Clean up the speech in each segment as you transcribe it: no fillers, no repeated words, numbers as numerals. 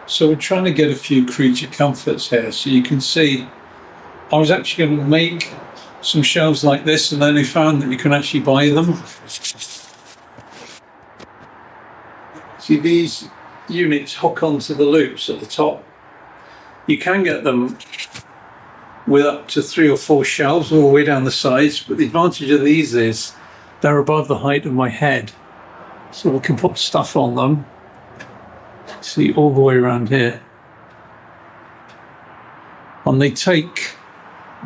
So we're trying to get a few creature comforts here. So you can see I was actually going to make some shelves like this, and then I found that you can actually buy them. See, these units hook onto the loops at the top. You can get them with up to 3 or 4 shelves all the way down the sides, but the advantage of these is they're above the height of my head, so we can put stuff on them. See, all the way around here. And they take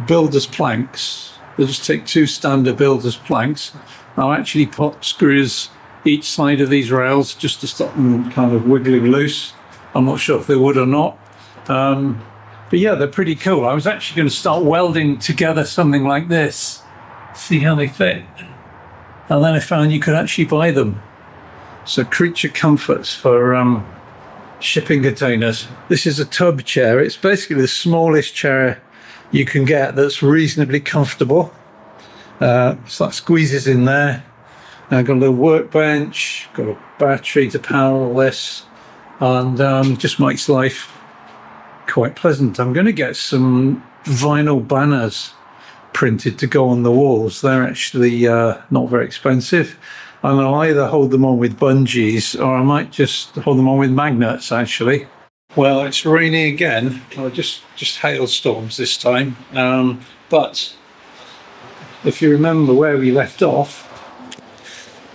builder's planks. They just take 2 standard builder's planks. I'll actually put screws each side of these rails just to stop them kind of wiggling loose. I'm not sure if they would or not. But yeah, they're pretty cool. I was actually going to start welding together something like this, see how they fit. And then I found you could actually buy them. So creature comforts for shipping containers. This is a tub chair. It's basically the smallest chair you can get that's reasonably comfortable. So that squeezes in there. I've got a little workbench, got a battery to power all this, and just makes life quite pleasant. I'm going to get some vinyl banners printed to go on the walls. They're actually not very expensive. And I'll either hold them on with bungees, or I might just hold them on with magnets, actually. Well, it's raining again. Well, just hailstorms this time. But if you remember where we left off,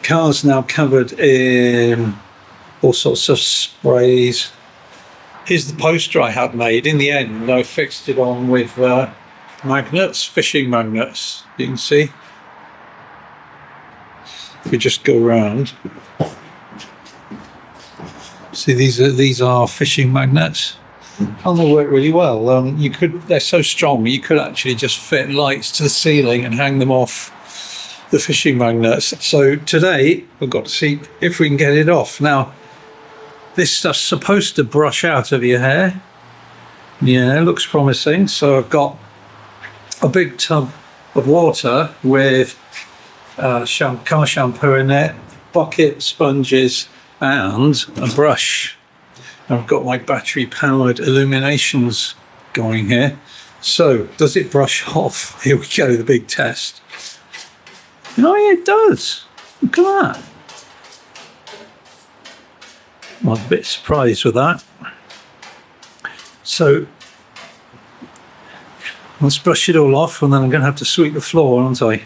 car's now covered in all sorts of sprays. Here's the poster I had made. In the end, I fixed it on with magnets, fishing magnets, you can see. If we just go around, see these are fishing magnets, and they work really well. They're so strong you could actually just fit lights to the ceiling and hang them off the fishing magnets. So today we've got to see if we can get it off. Now this stuff's supposed to brush out of your hair. Yeah, it looks promising. So I've got a big tub of water with car shampoo in it, bucket, sponges, and a brush. I've got my battery powered illuminations going here. So does it brush off? Here we go, the big test. Oh yeah, it does. Look at that. I was a bit surprised with that. So let's brush it all off, and then I'm going to have to sweep the floor, aren't I?